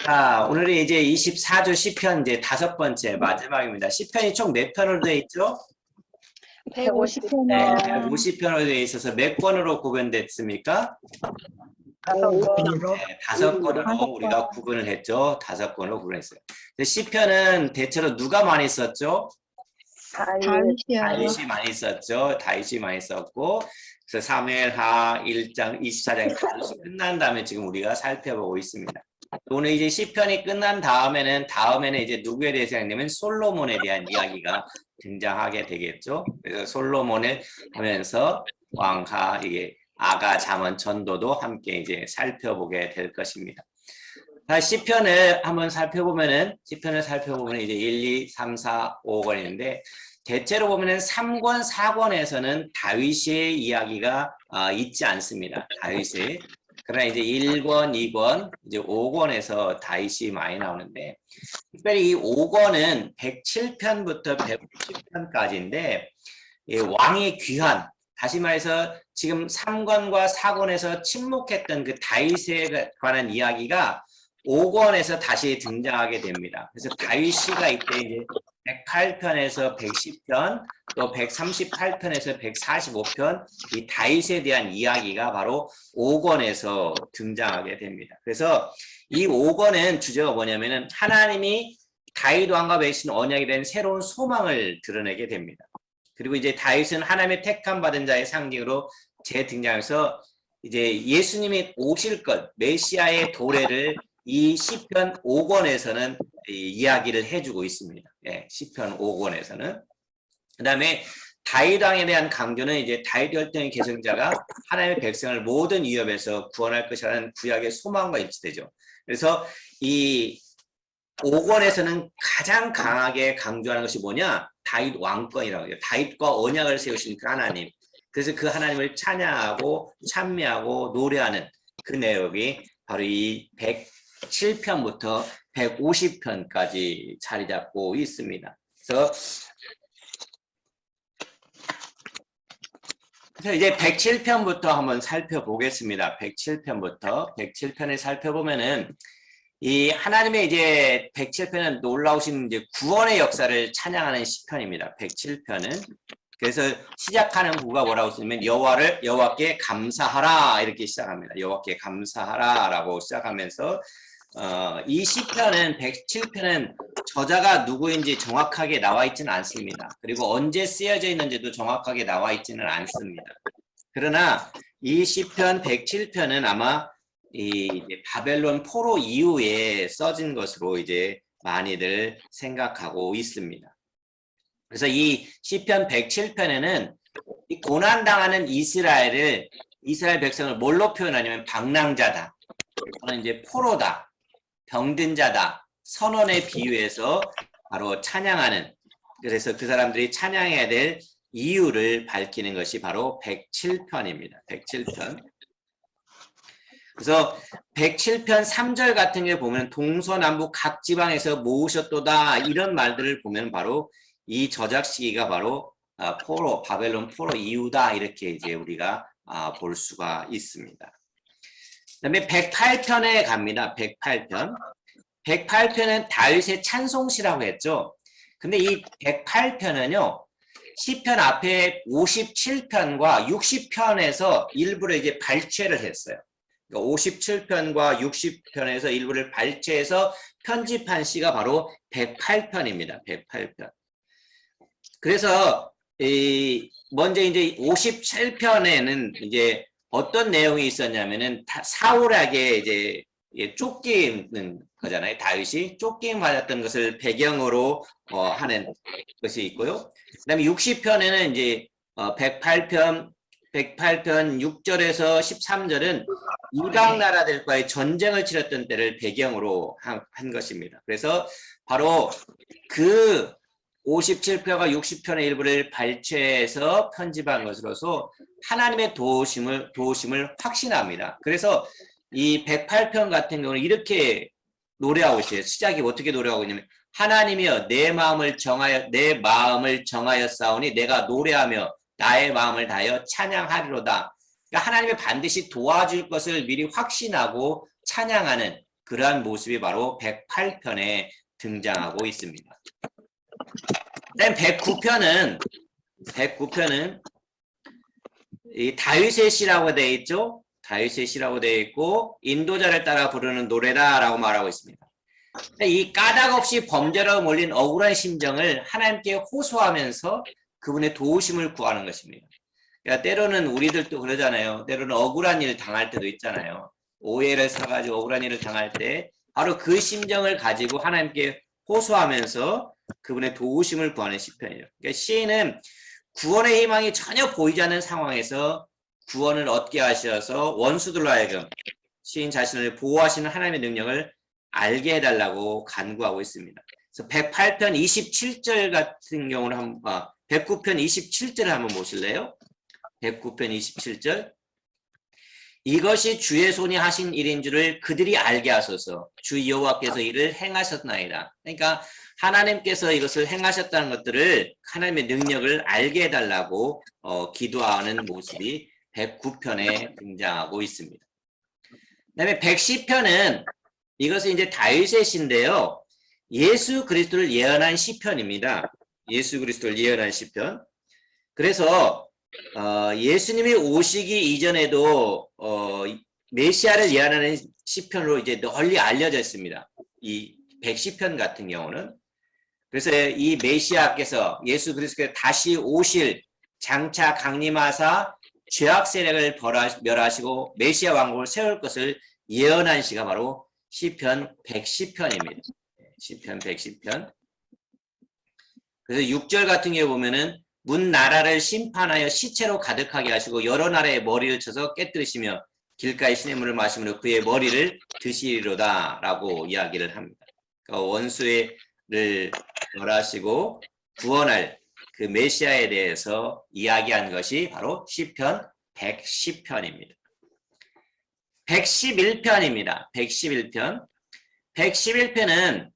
자, 오늘은 이제 24조 시편 이제 5번째 마지막입니다. 시편이 총 몇 편으로 되어 있죠? 150편이요. 네, 150편으로 되어 있어서 몇 권으로 구분됐습니까? 5권으로. 네, 5권으로 우리가 구분을 했죠. 5권으로 구분했어요. 시편은 대체로 누가 많이 썼죠? 다윗이요. 다윗이 많이 썼죠. 다윗이 많이 썼고, 그래서 사무엘하 1장, 24장 다윗이 끝난 다음에 지금 우리가 살펴보고 있습니다. 오늘 이제 시편이 끝난 다음에는 이제 누구에 대해서 하냐면 솔로몬에 대한 이야기가 등장하게 되겠죠. 그래서 솔로몬을 하면서 왕하, 이게 아가, 잠언, 전도도 함께 이제 살펴보게 될 것입니다. 시편을 한번 살펴보면은 이제 1, 2, 3, 4, 5권인데 대체로 보면은 3권, 4권에서는 다윗의 이야기가 있지 않습니다. 다윗의. 그러나 이제 1권, 2권, 이제 5권에서 다윗이 많이 나오는데 특별히 이 5권은 107편부터 150편까지인데 왕의 귀환, 다시 말해서 지금 3권과 4권에서 침묵했던 그 다윗에 관한 이야기가 5권에서 다시 등장하게 됩니다. 그래서 다윗시가 이때 이제 108편에서 110편, 또 138편에서 145편, 이 다윗에 대한 이야기가 바로 5권에서 등장하게 됩니다. 그래서 이 5권은 주제가 뭐냐면은 하나님이 다윗 왕과 맺으신 언약에 대한 새로운 소망을 드러내게 됩니다. 그리고 이제 다윗은 하나님의 택함 받은 자의 상징으로 재등장해서 이제 예수님이 오실 것, 메시아의 도래를 이 시편 5권에서는 이야기를 해주고 있습니다. 예, 시편 5권에서는. 그 다음에 다윗 왕에 대한 강조는 이제 다윗 혈통의 계승자가 하나님의 백성을 모든 위협에서 구원할 것이라는 구약의 소망과 일치되죠. 그래서 이 5권에서는 가장 강하게 강조하는 것이 뭐냐? 다윗 왕권이라고 해요. 다윗과 언약을 세우신 그 하나님. 그래서 그 하나님을 찬양하고 찬미하고 노래하는 그 내용이 바로 이 107편부터 150편까지 자리 잡고 있습니다. 그래서 이제 107편부터 한번 살펴보겠습니다. 107편을 살펴보면은 이 하나님의 이제 107편은 놀라우신 이제 구원의 역사를 찬양하는 시편입니다. 107편은. 그래서 시작하는 구가 뭐라고 쓰냐면 여호와께 감사하라 이렇게 시작합니다. 여호와께 감사하라라고 시작하면서 이 시편은 107편은 저자가 누구인지 정확하게 나와 있지는 않습니다. 그리고 언제 쓰여져 있는지도 정확하게 나와 있지는 않습니다. 그러나 이 시편 107편은 아마 이 바벨론 포로 이후에 써진 것으로 이제 많이들 생각하고 있습니다. 그래서 이 시편 107편에는 이 고난당하는 이스라엘 백성을 뭘로 표현하냐면 방랑자다, 또는 이제 포로다, 병든 자다, 선원에 비유해서 바로 찬양하는, 그래서 그 사람들이 찬양해야 될 이유를 밝히는 것이 바로 107편입니다. 107편. 그래서 107편 3절 같은 게 보면 동서남북 각 지방에서 모으셨도다 이런 말들을 보면 바로 이 저작 시기가 바로 바벨론 포로 이후다 이렇게 이제 우리가 볼 수가 있습니다. 그다음에 108편에 갑니다. 108편. 108편은 다윗의 찬송시라고 했죠. 근데 이 108편은요. 시편 앞에 57편과 60편에서 일부를 이제 발췌를 했어요. 57편과 60편에서 일부를 발췌해서 편집한 시가 바로 108편입니다. 108편. 그래서 먼저 이제 57편에는 이제 어떤 내용이 있었냐면은 사울에게 이제 쫓기는 거잖아요. 다윗이 쫓김 받았던 것을 배경으로 하는 것이 있고요. 그다음에 60편에는 이제 108편 6절에서 13절은 이방 나라들과의 전쟁을 치렀던 때를 배경으로 한 것입니다. 그래서 바로 그 57편과 60편의 일부를 발췌해서 편집한 것으로서 하나님의 도우심을 확신합니다. 그래서 이 108편 같은 경우는 이렇게 노래하고 있어요. 시작이 어떻게 노래하고 있냐면 하나님이여 내 마음을 정하였사오니 내가 노래하며 나의 마음을 다하여 찬양하리로다. 그러니까 하나님이 반드시 도와줄 것을 미리 확신하고 찬양하는 그러한 모습이 바로 108편에 등장하고 있습니다. 그다음 109편은 이 다윗의 시라고 되어 있죠. 다윗의 시라고 되어 있고 인도자를 따라 부르는 노래다라고 말하고 있습니다. 이 까닭 없이 범죄로 몰린 억울한 심정을 하나님께 호소하면서 그분의 도우심을 구하는 것입니다. 그러니까 때로는 우리들도 그러잖아요. 때로는 억울한 일 당할 때도 있잖아요. 오해를 사가지고 억울한 일을 당할 때 바로 그 심정을 가지고 하나님께 호소하면서 그분의 도우심을 구하는 시편이죠. 그러니까 시인은 구원의 희망이 전혀 보이지 않는 상황에서 구원을 얻게 하셔서 원수들로 하여금 시인 자신을 보호하시는 하나님의 능력을 알게 해달라고 간구하고 있습니다. 그래서 108편 27절 같은 경우는 109편 27절을 한번 보실래요? 109편 27절. 이것이 주의 손이 하신 일인 줄을 그들이 알게 하소서. 주 여호와께서 이를 행하셨나이다. 그러니까 하나님께서 이것을 행하셨다는 것들을 하나님의 능력을 알게 해달라고 기도하는 모습이 109편에 등장하고 있습니다. 그다음에 110편은 이것은 이제 다윗의 시인데요. 예수 그리스도를 예언한 시편입니다. 예수 그리스도를 예언한 시편. 그래서 예수님이 오시기 이전에도 메시아를 예언하는 시편으로 이제 널리 알려져 있습니다. 이 110편 같은 경우는. 그래서 이 메시아께서 예수 그리스도께서 다시 오실 장차 강림하사 죄악 세력을 멸하시고 메시아 왕국을 세울 것을 예언한 시가 바로 시편 110편입니다. 시편 110편. 그래서 6절 같은 경우 보면은 문 나라를 심판하여 시체로 가득하게 하시고 여러 나라의 머리를 쳐서 깨뜨리시며 길가의 시냇물을 마시므로 그의 머리를 드시리로다 라고 이야기를 합니다. 그러니까 원수를 멸하시고 구원할 그 메시아에 대해서 이야기한 것이 바로 시편 110편입니다. 111편입니다. 111편. 111편은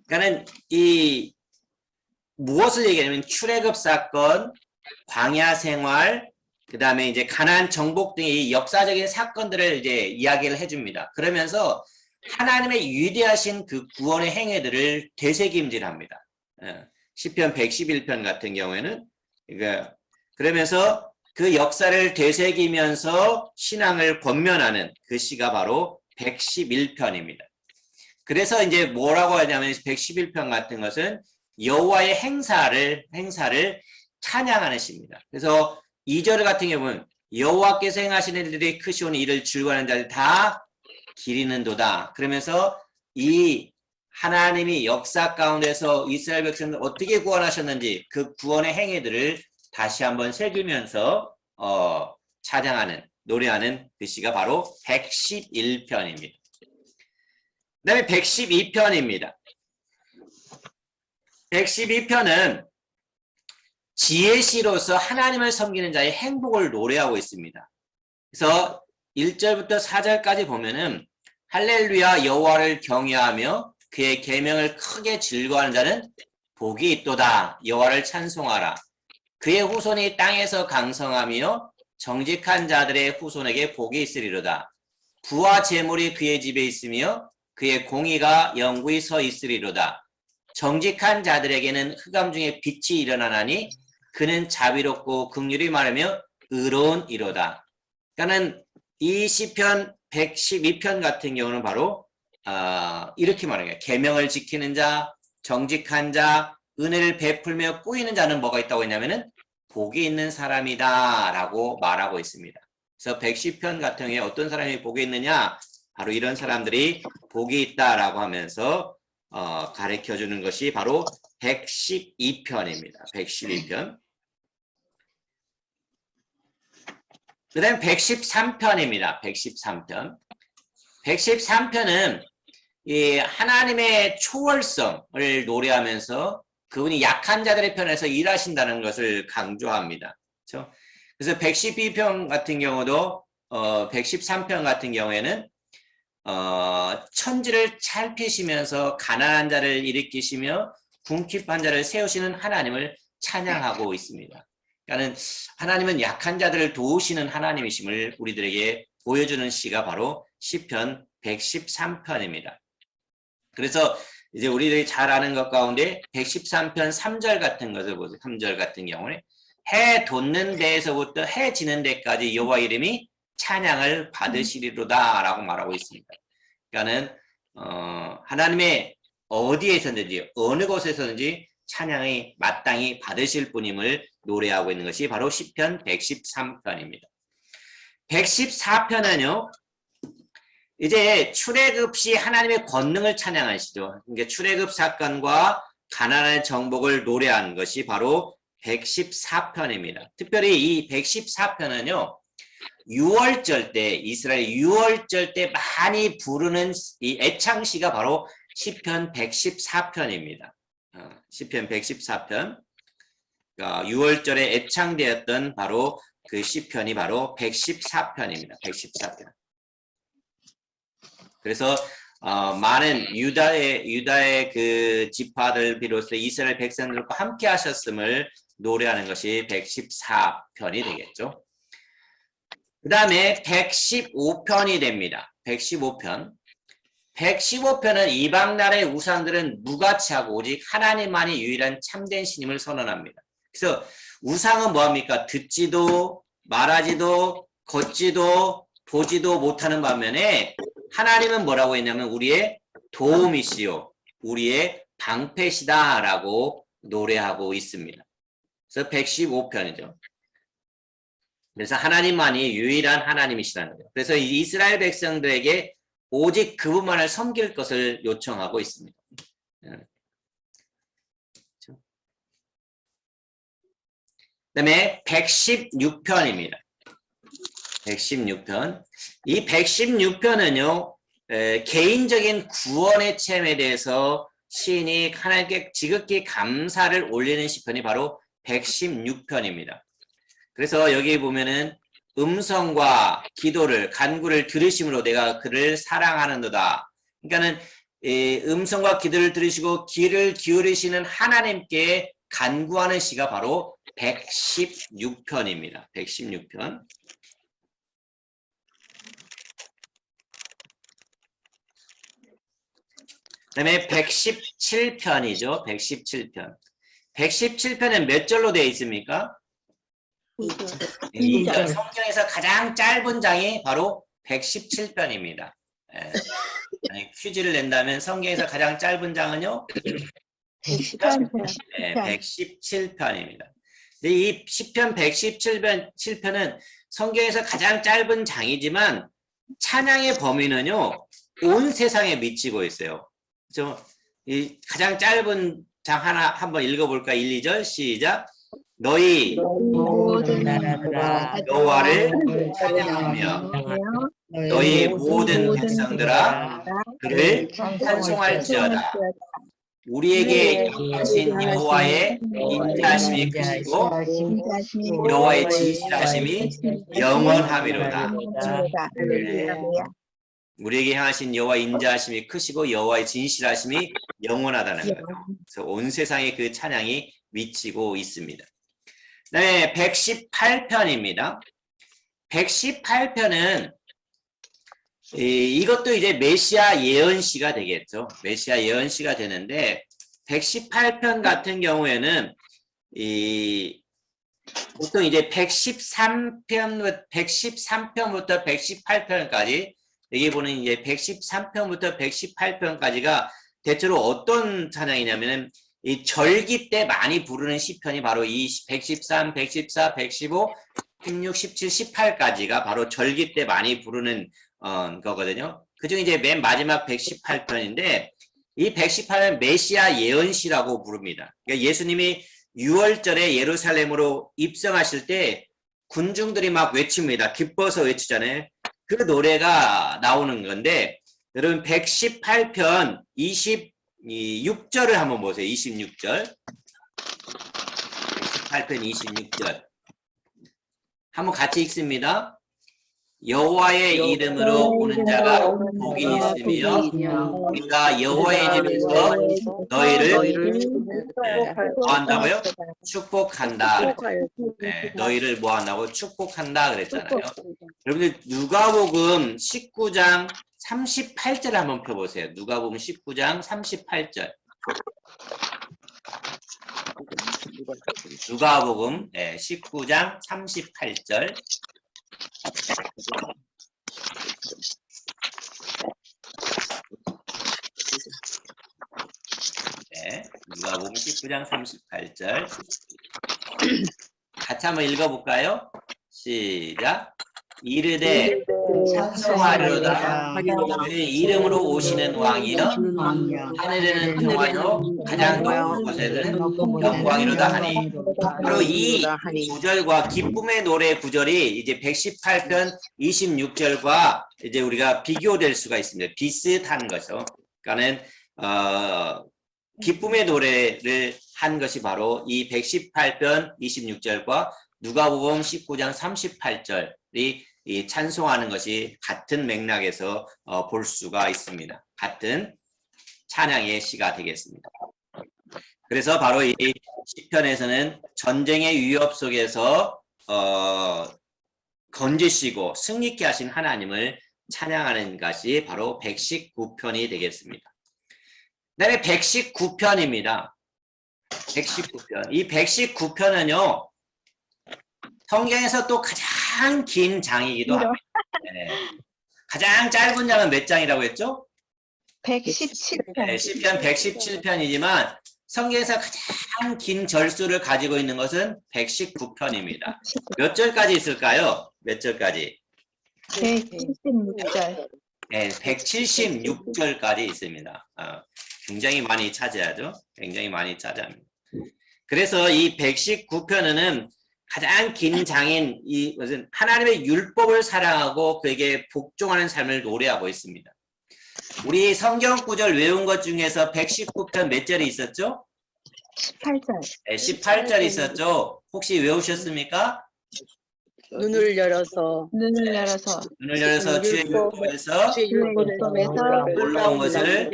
그러니까는 이 무엇을 얘기하냐면 출애굽 사건, 광야 생활, 그 다음에 이제 가나안 정복 등의 역사적인 사건들을 이제 이야기를 해줍니다. 그러면서 하나님의 위대하신 그 구원의 행위들을 되새김질합니다. 시편 111편 같은 경우에는 그러면서 그 역사를 되새기면서 신앙을 권면하는 그 시가 바로 111편입니다. 그래서 이제 뭐라고 하냐면 111편 같은 것은 여호와의 행사를 찬양하는 시입니다. 그래서 2절 같은 경우는 여호와께서 행하시는 일들이 크시오니 이를 즐거워하는 자들 다 기리는도다. 그러면서 이 하나님이 역사 가운데서 이스라엘 백성을 어떻게 구원하셨는지 그 구원의 행위들을 다시 한번 새기면서 찬양하는 노래하는 그 시가 바로 111편입니다. 그 다음에 112편입니다. 112편은 지혜시로서 하나님을 섬기는 자의 행복을 노래하고 있습니다. 그래서 1절부터 4절까지 보면은 할렐루야 여호와를 경외하며 그의 계명을 크게 즐거워하는 자는 복이 있도다. 여호와를 찬송하라. 그의 후손이 땅에서 강성하며 정직한 자들의 후손에게 복이 있으리로다. 부와 재물이 그의 집에 있으며 그의 공의가 영구히 서 있으리로다. 정직한 자들에게는 흑암 중에 빛이 일어나나니 그는 자비롭고 긍휼이 많으며 의로운 이로다. 그러니까는 이 시편 112편 같은 경우는 바로 이렇게 말해요. 계명을 지키는 자, 정직한 자, 은혜를 베풀며 꾸이는 자는 뭐가 있다고 했냐면은 복이 있는 사람이다 라고 말하고 있습니다. 그래서 110편 같은 경우에 어떤 사람이 복이 있느냐? 바로 이런 사람들이 복이 있다라고 하면서 가르쳐주는 것이 바로 112편입니다. 112편. 그 다음 113편입니다. 113편. 113편은 이 하나님의 초월성을 노래하면서 그분이 약한 자들의 편에서 일하신다는 것을 강조합니다. 그렇죠? 그래서 112편 같은 경우도 113편 같은 경우에는 천지를 살피시면서 가난한 자를 일으키시며 궁핍한 자를 세우시는 하나님을 찬양하고 있습니다. 그러니까 하나님은 약한 자들을 도우시는 하나님이심을 우리들에게 보여주는 시가 바로 시편 113편입니다. 그래서 이제 우리들이 잘 아는 것 가운데 113편 3절 같은 것을 보세요. 3절 같은 경우는 해 돋는 데에서부터 해 지는 데까지 여호와 이름이 찬양을 받으시리로다라고 말하고 있습니다. 그러니까는 하나님의 어디에서든지 어느 곳에서든지 찬양이 마땅히 받으실 분임을 노래하고 있는 것이 바로 시편 113편입니다. 114편은요. 이제 출애굽 시 하나님의 권능을 찬양하시죠. 그러니까 출애굽 사건과 가나안의 정복을 노래한 것이 바로 114편입니다. 특별히 이 114편은요. 6월절 때 이스라엘 6월절 때 많이 부르는 이 애창시가 바로 시편 114편입니다. 시편 114편. 그러니까 6월절에 애창되었던 바로 그 시편이 바로 114편입니다. 114편. 그래서 많은 유다의 그 지파들 비롯해 이스라엘 백성들과 함께 하셨음을 노래하는 것이 114편이 되겠죠. 그 다음에 115편이 됩니다. 115편. 115편은 이방 나라의 우상들은 무가치하고 오직 하나님만이 유일한 참된 신임을 선언합니다. 그래서 우상은 뭐합니까? 듣지도 말하지도 걷지도 보지도 못하는 반면에 하나님은 뭐라고 했냐면 우리의 도움이시요 우리의 방패시다라고 노래하고 있습니다. 그래서 115편이죠. 그래서 하나님만이 유일한 하나님이시라는 거죠. 그래서 이스라엘 백성들에게 오직 그분만을 섬길 것을 요청하고 있습니다. 그다음에 116편입니다. 116편. 이 116편은요. 개인적인 구원의 체험에 대해서 시인이 하나님께 지극히 감사를 올리는 시편이 바로 116편입니다. 그래서 여기 보면은 음성과 기도를 간구를 들으심으로 내가 그를 사랑하는도다. 그러니까는 음성과 기도를 들으시고 귀를 기울이시는 하나님께 간구하는 시가 바로 116편입니다. 116편. 그 다음에 117편이죠. 117편. 117편은 몇 절로 되어 있습니까? 2절. 성경에서 가장 짧은 장이 바로 117편입니다. 퀴즈를 낸다면 성경에서 가장 짧은 장은요? 117편입니다. 이 시편 117편은 성경에서 가장 짧은 장이지만 찬양의 범위는요, 온 세상에 미치고 있어요. 그렇죠? 이 가장 짧은 장 하나 한번 읽어볼까? 1, 2절 시작. 너희 모든 나라들아 여호와를 찬양하며 너희 모든 백성들아 그를 찬송할지어다. 우리에게 하신 여호와의 인자하심이 크시고 여호와의 진실하심이 영원하미로다. 우리에게 향하신 여호와의 인자하심이 크시고 여호와의 진실하심이 영원하다는 거죠. 그래서 온 세상에 그 찬양이 미치고 있습니다. 네, 118편입니다. 118편은 이것도 이제 메시아 예언시가 되겠죠. 메시아 예언시가 되는데 118편 같은 경우에는 보통 이제 113편부터 118편까지 여기 보는 이제 113편부터 118편까지가 대체로 어떤 찬양이냐면은 이 절기 때 많이 부르는 시편이 바로 이 113, 114, 115, 16, 17, 18까지가 바로 절기 때 많이 부르는 거거든요. 그중에 이제 맨 마지막 118편인데 이 118은 메시아 예언시라고 부릅니다. 그러니까 예수님이 6월절에 예루살렘으로 입성하실 때 군중들이 막 외칩니다. 기뻐서 외치잖아요. 그 노래가 나오는 건데 여러분 118편 26절을 한번 보세요. 26절. 118편 26절. 한번 같이 읽습니다. 여호와의 이름으로 오는 자가 복이 있으며 우리가 여호와의 이름에서 너희를 뭐 한다고요? 축복한다. 네, 너희를 뭐 한다고? 축복한다 그랬잖아요. 여러분들 누가복음 19장 38절 한번 펴보세요. 누가복음 19장 38절. 누가복음 19장 38절. 네, 누가복음 19장 38절. 같이 한번 읽어볼까요? 시작. 이르되 찬송하리로다 그의 이름으로 오시는 왕이여 하늘에는 평화요 가장 높은 곳에는 영광이로다 하니. 바로 이 구절과 기쁨의 노래 구절이 이제 118편 26절과 이제 우리가 비교될 수가 있습니다. 비슷한 거죠. 그러니까는 기쁨의 노래를 한 것이 바로 이 118편 26절과 누가복음 19장 38절이 이 찬송하는 것이 같은 맥락에서 볼 수가 있습니다. 같은 찬양의 시가 되겠습니다. 그래서 바로 이 시편에서는 전쟁의 위협 속에서 건지시고 승리케 하신 하나님을 찬양하는 것이 바로 119편이 되겠습니다. 그다음에 119편입니다. 119편. 이 119편은요. 성경에서 또 가장 긴 장이기도 합니다. 네. 가장 짧은 장은 몇 장이라고 했죠? 117편. 네, 시편 117편이지만 성경에서 가장 긴 절수를 가지고 있는 것은 119편입니다. 몇 절까지 있을까요? 몇 절까지? 176절. 네, 176절까지 있습니다. 굉장히 많이 차지하죠. 굉장히 많이 차지합니다. 그래서 이 119편은 가장 긴 장인 이 것은 하나님의 율법을 사랑하고 그에게 복종하는 삶을 노래하고 있습니다. 우리 성경 구절 외운 것 중에서 119편 몇 절이 있었죠? 18절. 네, 18절 있었죠? 혹시 외우셨습니까? 눈을 열어서 눈을 열어서 주의 율법에서 올라온 것을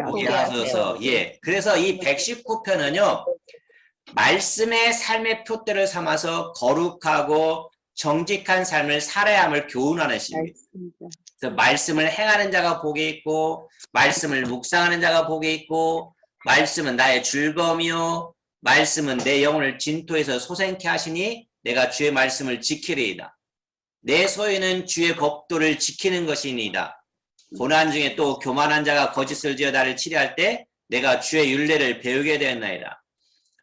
보게 하소서. 예. 그래서 이 119편은요. 말씀의 삶의 표대를 삼아서 거룩하고 정직한 삶을 살아야 함을 교훈하는 시입니다. 그래서 말씀을 행하는 자가 복이 있고 말씀을 묵상하는 자가 복이 있고 말씀은 나의 즐거움이요 말씀은 내 영혼을 진토에서 솟아나게 하시니 내가 주의 말씀을 지키리이다. 내 소유는 주의 법도를 지키는 것이니이다. 고난 중에 또 교만한 자가 거짓을 지어 나를 치려할 때 내가 주의 율례를 배우게 되었나이다.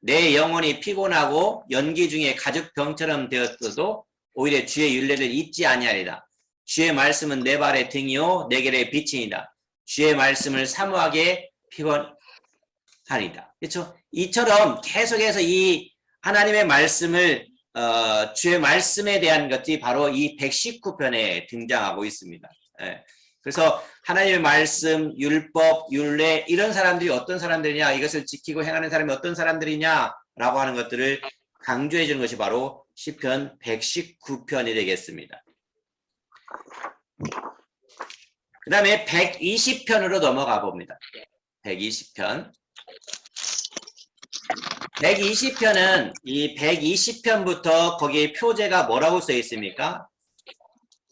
내 영혼이 피곤하고 연기 중에 가죽병처럼 되었어도 오히려 주의 율례를 잊지 아니하리라. 주의 말씀은 내 발의 등이요 내 길의 빛이니이다. 주의 말씀을 사모하게 피곤하리다. 그렇죠? 이처럼 계속해서 이 하나님의 말씀을 주의 말씀에 대한 것이 바로 이 119편에 등장하고 있습니다. 예. 그래서 하나님의 말씀, 율법, 율례 이런 사람들이 어떤 사람들이냐 이것을 지키고 행하는 사람이 어떤 사람들이냐라고 하는 것들을 강조해 주는 것이 바로 시편 119편이 되겠습니다. 그 다음에 120편으로 넘어가 봅니다. 120편. 120편은 이 120편부터 거기에 표제가 뭐라고 써 있습니까?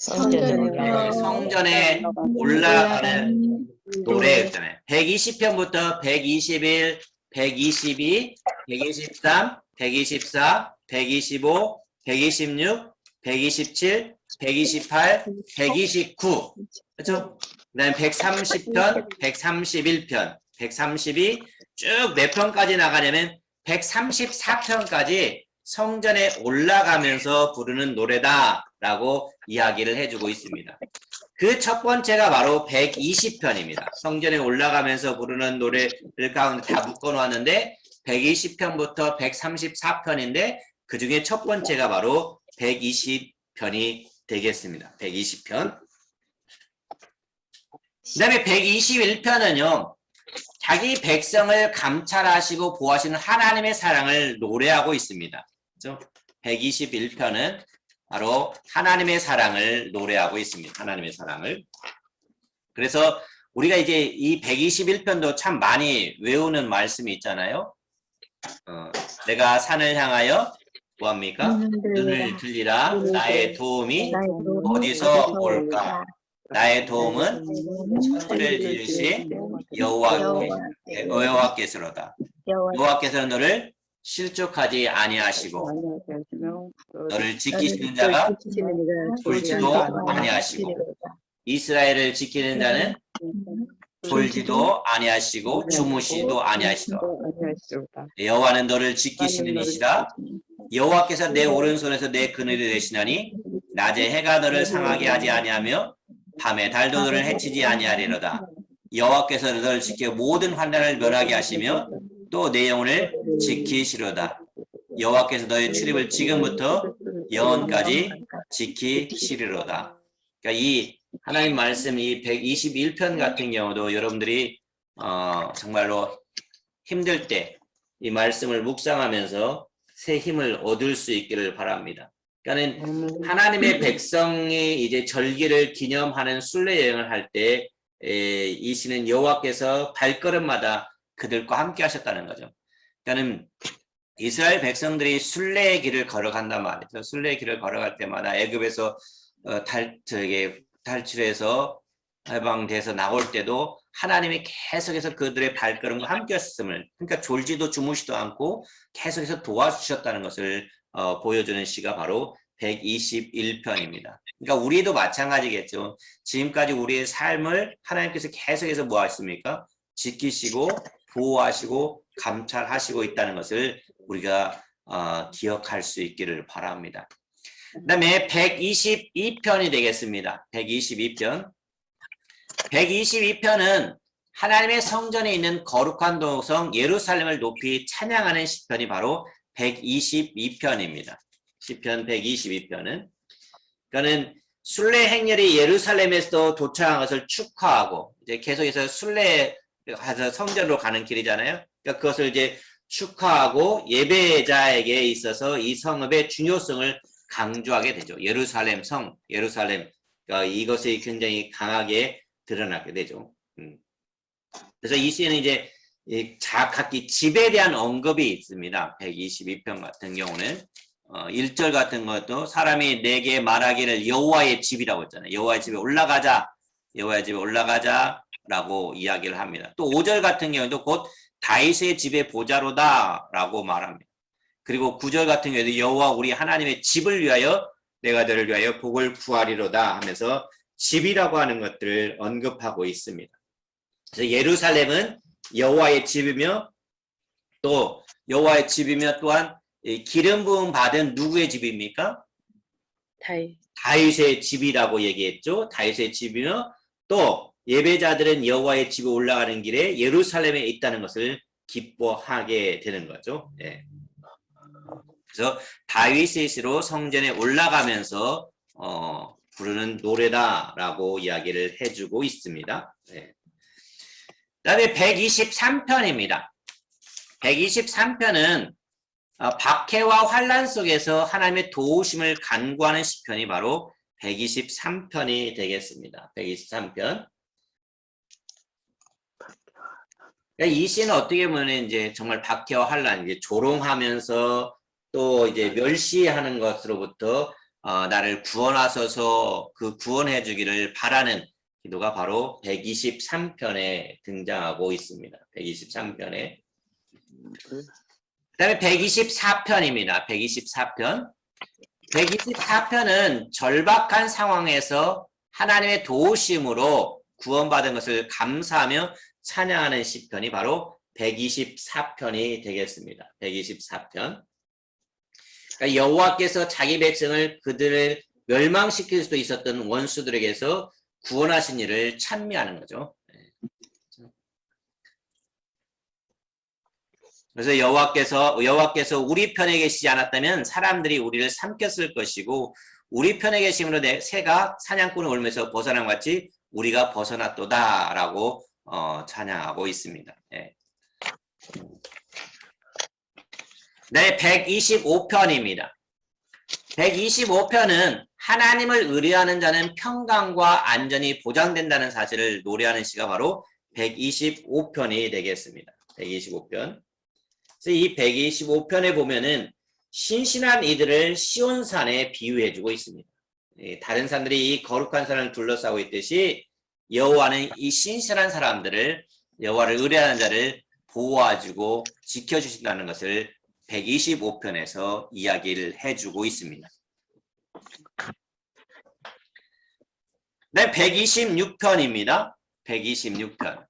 성전에 올라가는 노래였잖아요. 120편부터 121, 122, 123, 124, 125, 126, 127, 128, 129. 그렇죠? 그다음에 130편, 131편, 132 쭉 몇 편까지 나가냐면 134편까지 성전에 올라가면서 부르는 노래다라고 이야기를 해주고 있습니다. 그 첫 번째가 바로 120편입니다. 성전에 올라가면서 부르는 노래를 가운데 다 묶어놓았는데 120편부터 134편인데 그 중에 첫 번째가 바로 120편이 되겠습니다. 120편. 그 다음에 121편은요. 자기 백성을 감찰하시고 보호하시는 하나님의 사랑을 노래하고 있습니다. 그렇죠? 121편은 바로 하나님의 사랑을 노래하고 있습니다. 하나님의 사랑을. 그래서 우리가 이제 이 121편도 참 많이 외우는 말씀이 있잖아요. 내가 산을 향하여 뭐합니까? 눈을 들리라 나의 도움이 어디서 올까? 나의 도움은 천지를 지으신 여호와께서로다. 여호와께서는 너를 실족하지 아니하시고 너를 지키시는 자가 졸지도 아니하시고 이스라엘을 지키는 자는 졸지도 아니하시고 주무시도 아니하시더라. 여호와는 너를 지키시는 이시라. 여호와께서 내 오른손에서 내 그늘을 내시나니 낮에 해가 너를 상하게 하지 아니하며 밤에 달도 너를 해치지 아니하리로다. 여호와께서 너를 지켜 모든 환난을 면하게 하시며 또 내 영혼을 지키시로다. 여호와께서 너의 출입을 지금부터 영원까지 지키시리로다. 그러니까 이 하나님 말씀 이 121편 같은 경우도 여러분들이 정말로 힘들 때 이 말씀을 묵상하면서 새 힘을 얻을 수 있기를 바랍니다. 그러니까는 하나님의 백성이 이제 절기를 기념하는 순례 여행을 할 때 이 시는 여호와께서 발걸음마다 그들과 함께 하셨다는 거죠. 그러니까는 이스라엘 백성들이 순례의 길을 걸어간단 말이죠. 순례의 길을 걸어갈 때마다 애굽에서 탈출해서 해방돼서 나올 때도 하나님이 계속해서 그들의 발걸음과 함께 하셨음을, 그러니까 졸지도 주무시도 않고 계속해서 도와주셨다는 것을 보여주는 시가 바로 121편입니다. 그러니까 우리도 마찬가지겠죠. 지금까지 우리의 삶을 하나님께서 계속해서 뭐 하십니까? 지키시고 보호하시고 감찰하시고 있다는 것을 우리가 기억할 수 있기를 바랍니다. 그 다음에 122편이 되겠습니다. 122편. 122편은 하나님의 성전에 있는 거룩한 도성 예루살렘을 높이 찬양하는 시편이 바로 122편입니다. 시편 122편은 그러니까는 순례 행렬이 예루살렘에서 도착한 것을 축하하고 이제 계속해서 순례 가서 성전으로 가는 길이잖아요. 그러니까 그것을 이제 축하하고 예배자에게 있어서 이 성읍의 중요성을 강조하게 되죠. 예루살렘 성, 예루살렘, 그러니까 이것이 굉장히 강하게 드러나게 되죠. 그래서 이 시에는 이제 각기 집에 대한 언급이 있습니다. 122편 같은 경우는 1절 같은 것도 사람이 내게 말하기를 여호와의 집이라고 했잖아요. 여호와의 집에 올라가자, 여호와의 집에 올라가자라고 이야기를 합니다. 또 5절 같은 경우도 곧 다윗의 집의 보좌로다라고 말합니다. 그리고 9절 같은 경우에도 여호와 우리 하나님의 집을 위하여 내가 너를 위하여 복을 구하리로다 하면서 집이라고 하는 것들을 언급하고 있습니다. 그래서 예루살렘은 여호와의 집이며 또 여호와의 집이며 또한 기름 부음 받은 누구의 집입니까? 다윗의 집이라고 얘기했죠. 다윗의 집이며 또 예배자들은 여호와의 집에 올라가는 길에 예루살렘에 있다는 것을 기뻐하게 되는 거죠. 네. 그래서 다윗의 시로 성전에 올라가면서 부르는 노래다라고 이야기를 해주고 있습니다. 네. 그다음에 123편입니다. 123편은 박해와 환난 속에서 하나님의 도우심을 간구하는 시편이 바로 123편이 되겠습니다. 123편. 이 시는 어떻게 보면 이제 정말 박해와 환난, 이제 조롱하면서 또 이제 멸시하는 것으로부터 나를 구원하소서 그 구원해 주기를 바라는 기도가 바로 123편에 등장하고 있습니다. 123편에. 그 다음에 124편입니다. 124편. 124편은 절박한 상황에서 하나님의 도우심으로 구원받은 것을 감사하며 찬양하는 시편이 바로 124편이 되겠습니다. 124편. 그러니까 여호와께서 자기 백성을 그들을 멸망시킬 수도 있었던 원수들에게서 구원하신 일을 찬미하는 거죠. 그래서 여호와께서 우리 편에 계시지 않았다면 사람들이 우리를 삼켰을 것이고 우리 편에 계심으로 새가 사냥꾼을 울면서 벗어난 것 같이 우리가 벗어났도다라고 찬양하고 있습니다. 네. 네, 125편입니다. 125편은 하나님을 의뢰하는 자는 평강과 안전이 보장된다는 사실을 노래하는 시가 바로 125편이 되겠습니다. 125편. 그래서 이 125편에 보면은 신실한 이들을 시온산에 비유해주고 있습니다. 다른 사람들이 이 거룩한 사람을 둘러싸고 있듯이 여호와는 이 신실한 사람들을 여호와를 의뢰하는 자를 보호해주고 지켜주신다는 것을 125편에서 이야기를 해주고 있습니다. 네, 126편입니다. 126편.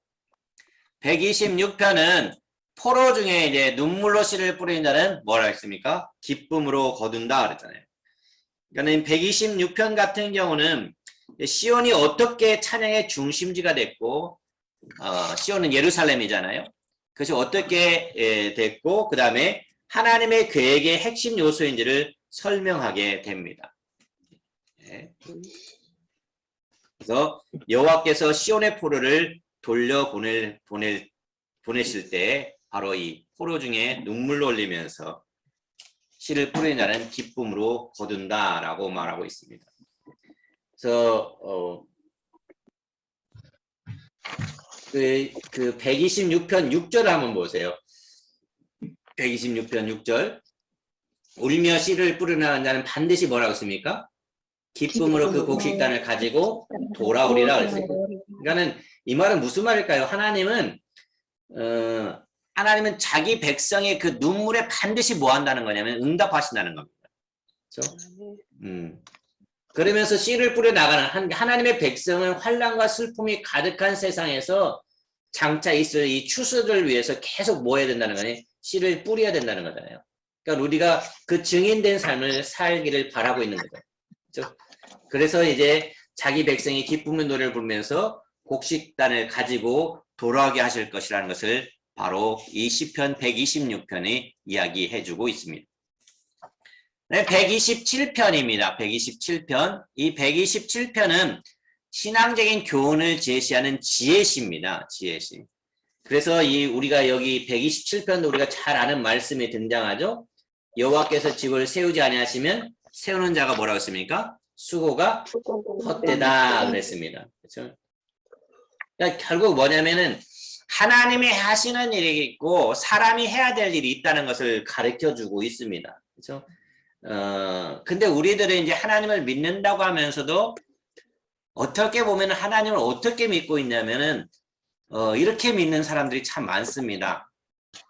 126편은 포로 중에 이제 눈물로 씨를 뿌리는 자는 뭐라 했습니까? 기쁨으로 거둔다 그랬잖아요. 그러니까 126편 같은 경우는 시온이 어떻게 찬양의 중심지가 됐고, 시온은 예루살렘이잖아요. 그래서 어떻게 됐고, 그 다음에 하나님의 계획의 핵심 요소인지를 설명하게 됩니다. 그래서 여호와께서 시온의 포로를 돌려 보내실 때 바로 이 포로 중에 눈물로 흘리면서 씨를 뿌리는 자는 기쁨으로 거둔다라고 말하고 있습니다. 그래서 그 126편 6절 한번 보세요. 126편 6절. 울며 씨를 뿌리는 자는 반드시 뭐라고 했습니까? 기쁨으로 그 곡식단을 가지고 돌아오리라 그랬어요. 그러니까는 이 말은 무슨 말일까요? 하나님은 자기 백성의 그 눈물에 반드시 뭐 한다는 거냐면 응답하신다는 겁니다. 그렇죠? 그러면서 씨를 뿌려 나가는 하나님의 백성은 환난과 슬픔이 가득한 세상에서 장차 있을 이 추수를 위해서 계속 뭐 해야 된다는 거니? 씨를 뿌려야 된다는 거잖아요. 그러니까 우리가 그 증인된 삶을 살기를 바라고 있는 거죠. 그렇죠? 그래서 이제 자기 백성이 기쁨의 노래를 부르면서 곡식단을 가지고 돌아오게 하실 것이라는 것을 바로 이 시편 126편이 이야기해주고 있습니다. 네, 127편입니다. 127편. 이 127편은 신앙적인 교훈을 제시하는 지혜시입니다. 지혜시. 그래서 우리가 여기 127편도 우리가 잘 아는 말씀이 등장하죠. 여호와께서 집을 세우지 아니하시면 세우는 자가 뭐라고 했습니까? 수고가 헛되다 그랬습니다. 그렇죠? 그러니까 결국 뭐냐면은 하나님이 하시는 일이 있고 사람이 해야 될 일이 있다는 것을 가르쳐주고 있습니다. 그렇죠? 근데 우리들은 이제 하나님을 믿는다고 하면서도 어떻게 보면 하나님을 어떻게 믿고 있냐면은 이렇게 믿는 사람들이 참 많습니다.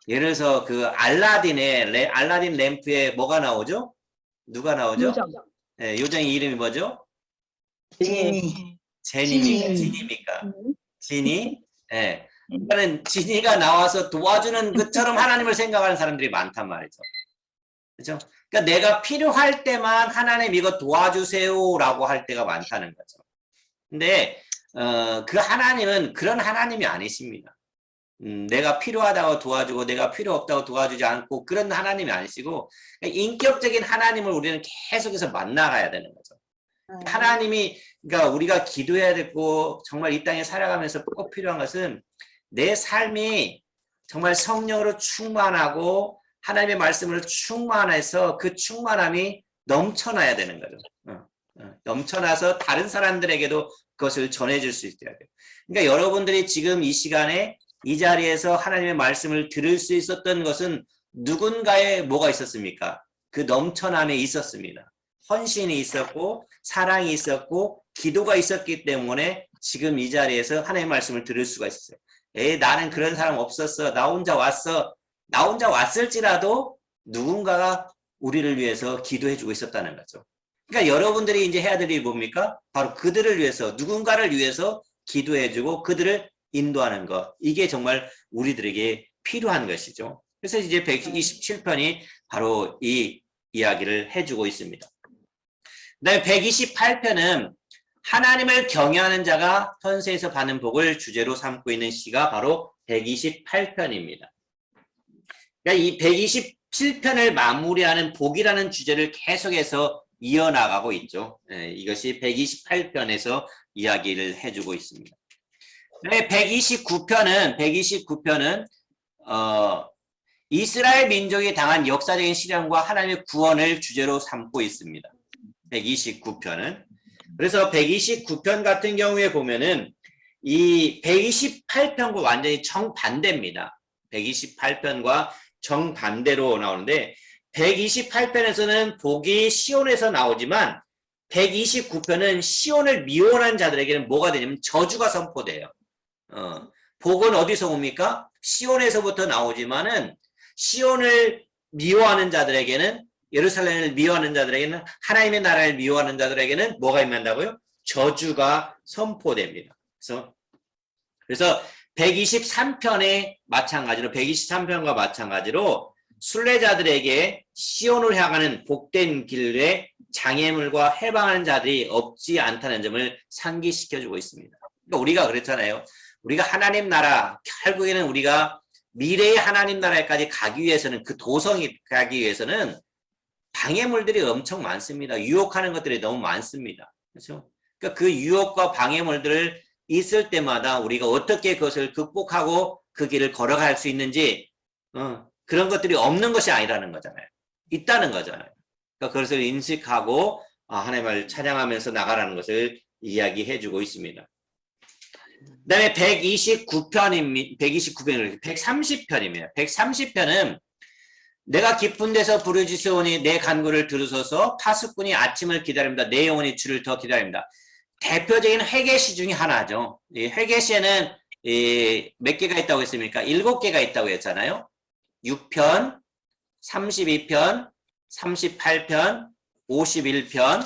예를 들어서 그 알라딘 램프에 뭐가 나오죠? 누가 나오죠? 요정. 네, 요정의 이름이 뭐죠? 지니. 지니입니까? 지니? 예. 그러니까는 지니가 나와서 도와주는 것처럼 하나님을 생각하는 사람들이 많단 말이죠. 그렇죠? 그러니까 내가 필요할 때만 하나님 이거 도와주세요라고 할 때가 많다는 거죠. 근데 그 하나님은 그런 하나님이 아니십니다. 내가 필요하다고 도와주고 내가 필요 없다고 도와주지 않고 그런 하나님이 아니시고 인격적인 하나님을 우리는 계속해서 만나가야 되는 거죠. 하나님이 그러니까 우리가 기도해야 되고 정말 이 땅에 살아가면서 꼭 필요한 것은 내 삶이 정말 성령으로 충만하고 하나님의 말씀으로 충만해서 그 충만함이 넘쳐나야 되는 거죠. 넘쳐나서 다른 사람들에게도 그것을 전해줄 수 있어야 돼요. 그러니까 여러분들이 지금 이 시간에 이 자리에서 하나님의 말씀을 들을 수 있었던 것은 누군가의 뭐가 있었습니까? 그 넘쳐남이 있었습니다. 헌신이 있었고 사랑이 있었고 기도가 있었기 때문에 지금 이 자리에서 하나님의 말씀을 들을 수가 있었어요. 나는 그런 사람 없었어. 나 혼자 왔어. 나 혼자 왔을지라도 누군가가 우리를 위해서 기도해주고 있었다는 거죠. 그러니까 여러분들이 이제 해야 될 일이 뭡니까? 바로 그들을 위해서 누군가를 위해서 기도해주고 그들을 인도하는 것. 이게 정말 우리들에게 필요한 것이죠. 그래서 이제 127편이 바로 이 이야기를 해주고 있습니다. 그다음에 128편은 하나님을 경외하는 자가 현세에서 받는 복을 주제로 삼고 있는 시가 바로 128편입니다. 그러니까 이 127편을 마무리하는 복이라는 주제를 계속해서 이어나가고 있죠. 이것이 128편에서 이야기를 해주고 있습니다. 129편은 이스라엘 민족이 당한 역사적인 시련과 하나님의 구원을 주제로 삼고 있습니다. 129편은. 그래서 129편 같은 경우에 보면은 이 128편과 완전히 정반대입니다. 128편과 정반대로 나오는데 128편에서는 복이 시온에서 나오지만 129편은 시온을 미워하는 자들에게는 뭐가 되냐면 저주가 선포돼요. 복은 어디서 옵니까? 시온에서부터 나오지만은 시온을 미워하는 자들에게는 예루살렘을 미워하는 자들에게는 하나님의 나라를 미워하는 자들에게는 뭐가 임한다고요? 저주가 선포됩니다. 그래서 123편에 마찬가지로 123편과 마찬가지로 순례자들에게 시온을 향하는 복된 길에 장애물과 해방하는 자들이 없지 않다는 점을 상기시켜주고 있습니다. 그러니까 우리가 그랬잖아요. 우리가 하나님 나라, 결국에는 우리가 미래의 하나님 나라에까지 가기 위해서는 그 도성에 가기 위해서는 방해물들이 엄청 많습니다. 유혹하는 것들이 너무 많습니다. 그렇죠? 그러니까 그 유혹과 방해물들을 있을 때마다 우리가 어떻게 그것을 극복하고 그 길을 걸어갈 수 있는지 그런 것들이 없는 것이 아니라는 거잖아요. 있다는 거잖아요. 그러니까 그것을 인식하고 하나님을 찬양하면서 나가라는 것을 이야기해주고 있습니다. 그 다음에 129편입니다. 130편입니다. 130편은 내가 깊은 데서 부르짖으오니 내 간구를 들으소서 파수꾼이 아침을 기다립니다. 내 영혼이 주를 더 기다립니다. 대표적인 회개시 중에 하나죠. 이 회개시에는 몇 개가 있다고 했습니까? 7개가 있다고 했잖아요. 6편, 32편, 38편, 51편,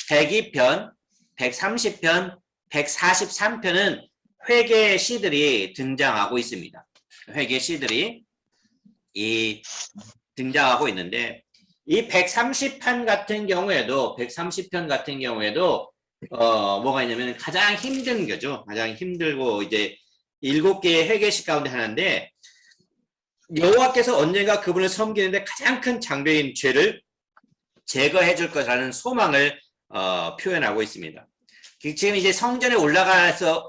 102편, 130편, 143편은 회개시들이 등장하고 있습니다. 회개시들이 등장하고 있는데 이 130편 같은 경우에도 뭐가 있냐면 가장 힘든 거죠. 가장 힘들고 이제 7개의 회개시 가운데 하나인데 여호와께서 언젠가 그분을 섬기는데 가장 큰 장벽인 죄를 제거해 줄 것이라는 소망을 표현하고 있습니다. 지금 이제 성전에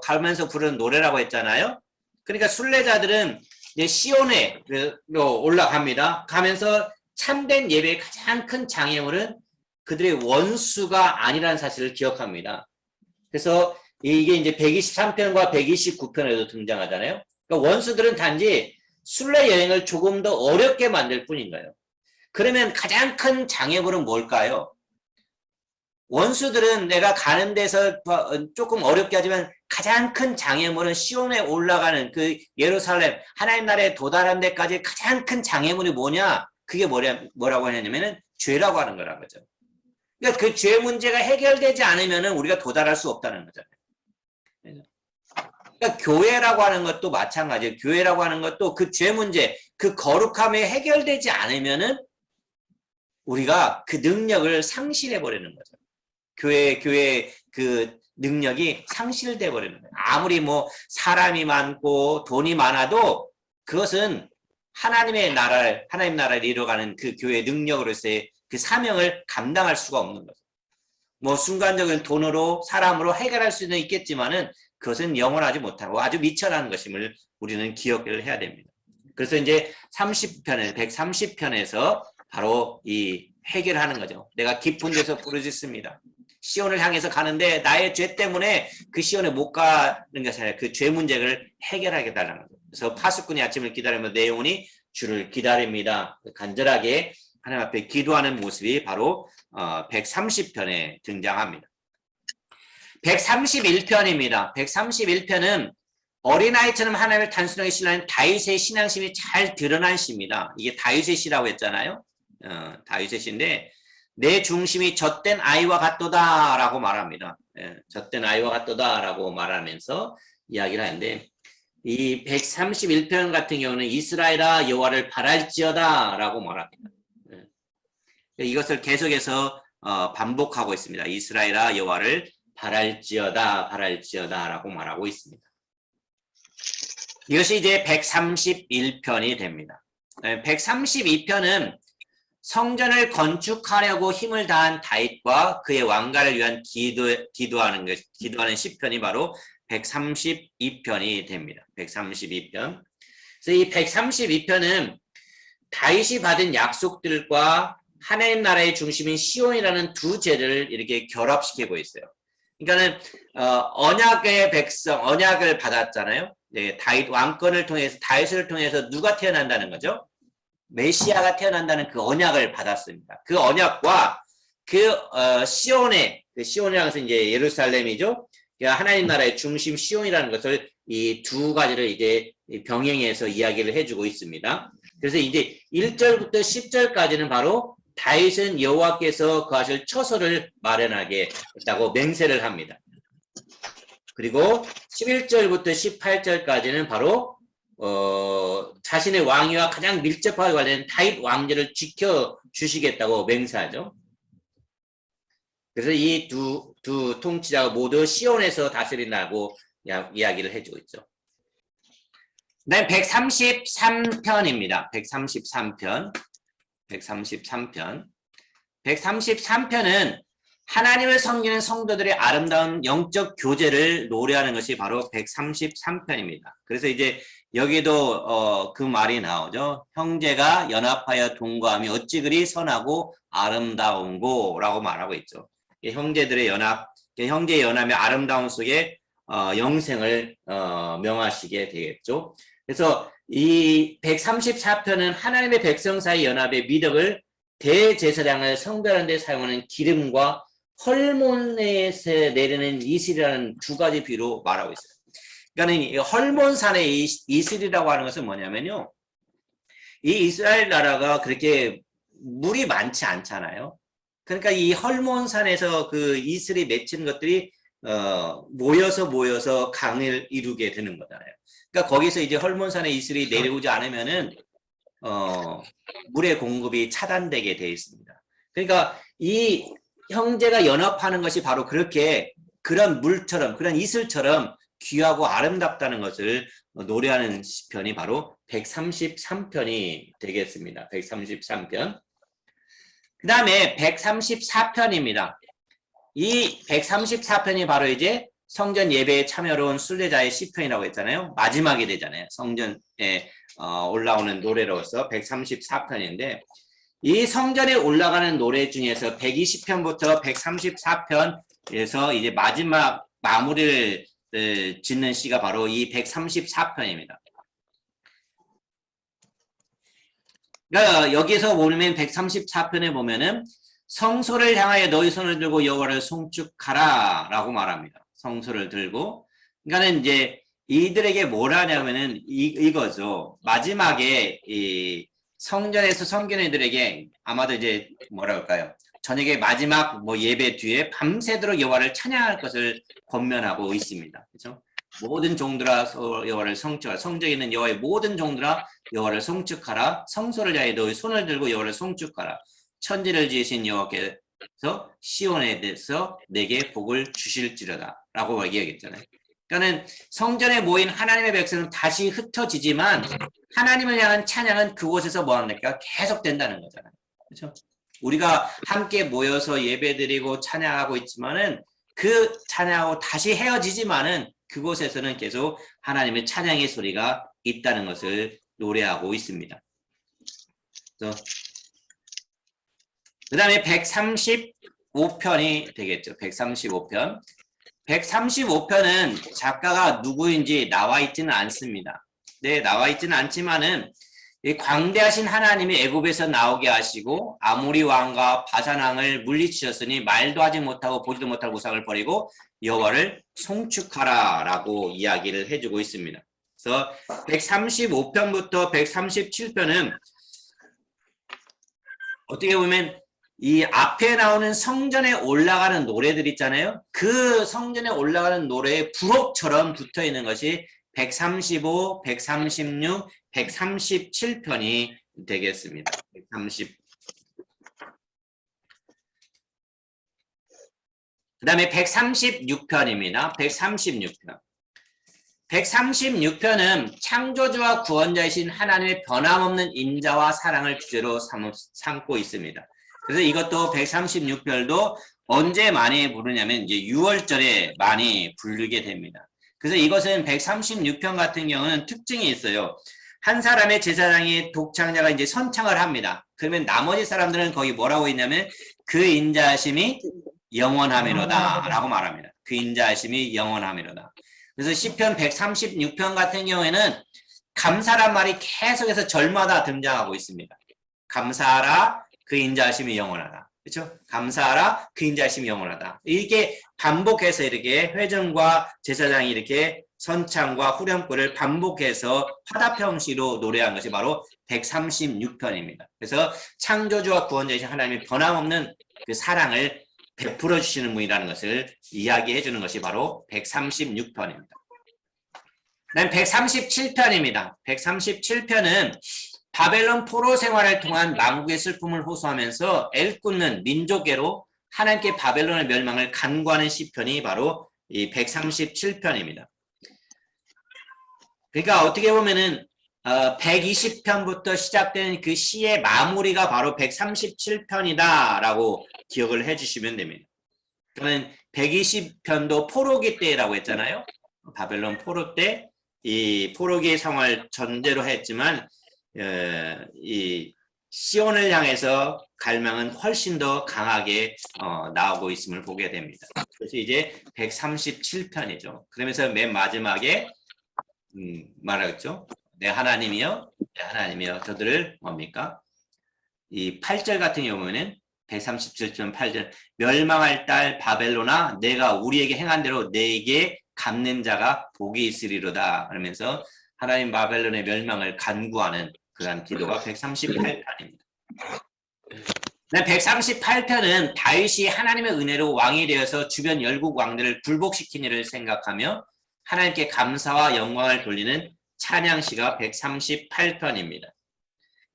가면서 부르는 노래라고 했잖아요. 그러니까 순례자들은 이제 시온으로 올라갑니다. 가면서 참된 예배의 가장 큰 장애물은 그들의 원수가 아니라는 사실을 기억합니다. 그래서 이게 이제 123편과 129편에도 등장하잖아요. 그러니까 원수들은 단지 순례 여행을 조금 더 어렵게 만들 뿐인 거예요. 그러면 가장 큰 장애물은 뭘까요? 원수들은 내가 가는 데서 조금 어렵게 하지만 가장 큰 장애물은 시온에 올라가는 그 예루살렘 하나님 나라에 도달한 데까지 가장 큰 장애물이 뭐냐? 그게 뭐라고 하냐면은 죄라고 하는 거라는 거죠. 그러니까 그 죄 문제가 해결되지 않으면은 우리가 도달할 수 없다는 거잖아요. 그러니까 교회라고 하는 것도 마찬가지예요. 교회라고 하는 것도 그 죄 문제, 그 거룩함이 해결되지 않으면은 우리가 그 능력을 상실해 버리는 거죠. 교회 그 능력이 상실돼 버리는 거예요. 아무리 뭐 사람이 많고 돈이 많아도 그것은 하나님 나라를 이루어가는 그 교회의 능력으로서의 그 사명을 감당할 수가 없는 거죠. 뭐 순간적인 돈으로 사람으로 해결할 수는 있겠지만은 그것은 영원하지 못하고 아주 미천한 것임을 우리는 기억을 해야 됩니다. 그래서 이제 130편에서 바로 이 해결하는 거죠. 내가 깊은 데서 부르짖습니다. 시온을 향해서 가는데 나의 죄 때문에 그 시온에 못 가는 것이 아니라 그 죄 문제를 해결하게 달라는 거죠. 그래서 파수꾼이 아침을 기다리며 내 영혼이 주를 기다립니다. 간절하게 하나님 앞에 기도하는 모습이 바로 130편에 등장합니다. 131편입니다. 131편은 어린아이처럼 하나님을 단순하게 신뢰하는 다윗의 신앙심이 잘 드러난 시입니다. 이게 다윗의 시라고 했잖아요. 다윗의 시인데 내 중심이 젖된 아이와 같도다 라고 말합니다. 젖된 아이와 같도다 라고 말하면서 이야기를 하는데 이 131편 같은 경우는 이스라엘아 여호와를 바랄지어다 라고 말합니다. 이것을 계속해서 반복하고 있습니다. 이스라엘아 여호와를 바랄지어다 라고 말하고 있습니다. 이것이 이제 131편이 됩니다. 132편은 성전을 건축하려고 힘을 다한 다윗과 그의 왕가를 위한 기도하는 시편이 바로 132편이 됩니다. 132편. 그래서 이 132편은 다윗이 받은 약속들과 하나님 나라의 중심인 시온이라는 두 죄를 이렇게 결합시키고 있어요. 그러니까는 언약의 백성, 언약을 받았잖아요. 네, 다윗 왕권을 통해서 다윗을 통해서 누가 태어난다는 거죠? 메시아가 태어난다는 그 언약을 받았습니다. 그 언약과 그 시온의 그 시온이라는 것은 이제 예루살렘이죠. 그러니까 하나님 나라의 중심 시온이라는 것을 이 두 가지를 이제 병행해서 이야기를 해주고 있습니다. 그래서 이제 1절부터 10절까지는 바로 다윗은 여호와께서 그하실 처소를 마련하게 했다고 맹세를 합니다. 그리고 11절부터 18절까지는 바로 자신의 왕위와 가장 밀접하게 관련된 다윗 왕제를 지켜주시겠다고 맹세하죠. 그래서 이 두 통치자가 모두 시온에서 다스린다고 이야기를 해주고 있죠. 네, 133편입니다. 133편. 133편은 하나님을 섬기는 성도들의 아름다운 영적 교제를 노래하는 것이 바로 133편입니다. 그래서 이제 여기도 그 말이 나오죠. 형제가 연합하여 동거함이 어찌 그리 선하고 아름다운고 라고 말하고 있죠. 형제들의 연합, 형제의 연합의 아름다움 속에 영생을 명하시게 되겠죠. 그래서 이 134편은 하나님의 백성 사이 연합의 미덕을 대제사장을 성별하는 데 사용하는 기름과 헐몬에서 내리는 이슬이라는 두 가지 비로 말하고 있어요. 그러니까 헐몬산의 이슬이라고 하는 것은 뭐냐면요. 이 이스라엘 나라가 그렇게 물이 많지 않잖아요. 그러니까 이 헐몬산에서 그 이슬이 맺힌 것들이 모여서 강을 이루게 되는 거잖아요. 그러니까 거기서 이제 헐몬산의 이슬이 내려오지 않으면은 물의 공급이 차단되게 되어 있습니다. 그러니까 이 형제가 연합하는 것이 바로 그렇게 그런 물처럼 그런 이슬처럼 귀하고 아름답다는 것을 노래하는 시편이 바로 133편이 되겠습니다. 133편. 그 다음에 134편입니다. 이 134편이 바로 이제 성전 예배에 참여로운 순례자의 시편이라고 했잖아요. 마지막이 되잖아요. 성전에 올라오는 노래로서 134편인데 이 성전에 올라가는 노래 중에서 120편부터 134편에서 이제 마지막 마무리를 짓는 시가 바로 이 134편입니다. 그러니까 여기서 보면 134편에 보면은 성소를 향하여 너희 손을 들고 여호와를 송축하라 라고 말합니다. 성소를 들고. 그러니까는 이제 이들에게 뭘 하냐면은 이거죠. 마지막에 이 성전에서 섬기는 이들에게 아마도 이제 뭐라 할까요? 저녁에 마지막 뭐 예배 뒤에 밤새도록 여호와를 찬양할 것을 권면하고 있습니다. 그렇죠? 모든 종들아 여호와를 성축하라. 성전에 있는 여호와의 모든 종들아 여호와를 송축하라. 성소를 향해 너희 손을 들고 여호와를 송축하라. 천지를 지으신 여호와께서 시온에 대해서 내게 복을 주실지로다 라고 얘기했잖아요. 그러니까 성전에 모인 하나님의 백성은 다시 흩어지지만 하나님을 향한 찬양은 그곳에서 뭐 합니까? 계속 된다는 거잖아요. 그렇죠? 우리가 함께 모여서 예배드리고 찬양하고 있지만은 그 찬양하고 다시 헤어지지만은 그곳에서는 계속 하나님의 찬양의 소리가 있다는 것을 노래하고 있습니다. 그 다음에 135편이 되겠죠. 135편. 135편은 작가가 누구인지 나와 있지는 않습니다. 네, 나와 있지는 않지만은 이 광대하신 하나님이 애굽에서 나오게 하시고 아모리 왕과 바산 왕을 물리치셨으니 말도 하지 못하고 보지도 못할 우상을 버리고 여호와를 송축하라라고 이야기를 해주고 있습니다. 그래서 135편부터 137편은 어떻게 보면 이 앞에 나오는 성전에 올라가는 노래들 있잖아요. 그 성전에 올라가는 노래의 부록처럼 붙어 있는 것이 135, 136, 137편이 되겠습니다. 130. 그 다음에 136편입니다. 136편. 136편은 창조주와 구원자이신 하나님의 변함없는 인자와 사랑을 주제로 삼고 있습니다. 그래서 이것도 136편도 언제 많이 부르냐면 이제 6월절에 많이 부르게 됩니다. 그래서 이것은 136편 같은 경우는 특징이 있어요. 한 사람의 제사장이 독창자가 이제 선창을 합니다. 그러면 나머지 사람들은 거기 뭐라고 있냐면 그 인자하심이 영원하미로다 라고 말합니다. 그 인자하심이 영원하미로다. 그래서 시편 136편 같은 경우에는 감사란 말이 계속해서 절마다 등장하고 있습니다. 감사하라 그 인자하심이 영원하다. 그렇죠? 감사하라 그 인자심이 영원하다. 이게 반복해서 이렇게 회전과 제사장이 이렇게 선창과 후렴구를 반복해서 화답 형식으로 노래한 것이 바로 136편입니다. 그래서 창조주와 구원자이신 하나님의 변함없는 그 사랑을 베풀어 주시는 분이라는 것을 이야기해 주는 것이 바로 136편입니다. 그다음 137편입니다. 137편은 바벨론 포로 생활을 통한 망국의 슬픔을 호소하면서 엘꾸는 민족애로 하나님께 바벨론의 멸망을 간구하는 시편이 바로 이 137편입니다. 그러니까 어떻게 보면은 120편부터 시작되는 그 시의 마무리가 바로 137편이다라고 기억을 해주시면 됩니다. 그러면 120편도 포로기 때라고 했잖아요. 바벨론 포로 때 이 포로기의 상황을 전제로 했지만 이 시온을 향해서 갈망은 훨씬 더 강하게 나오고 있음을 보게 됩니다. 그래서 이제 137편이죠. 그러면서 맨 마지막에 말하겠죠. 내 하나님이여, 내 하나님이여, 저들을 뭡니까? 이 8절 같은 경우에는 137편 8절 멸망할 딸 바벨로나 내가 우리에게 행한 대로 내게 갚는 자가 복이 있으리로다. 그러면서 하나님 바벨론의 멸망을 간구하는 그런 기도가 138편입니다. 138편은 다윗이 하나님의 은혜로 왕이 되어서 주변 열국 왕들을 굴복시킨 일을 생각하며 하나님께 감사와 영광을 돌리는 찬양시가 138편입니다.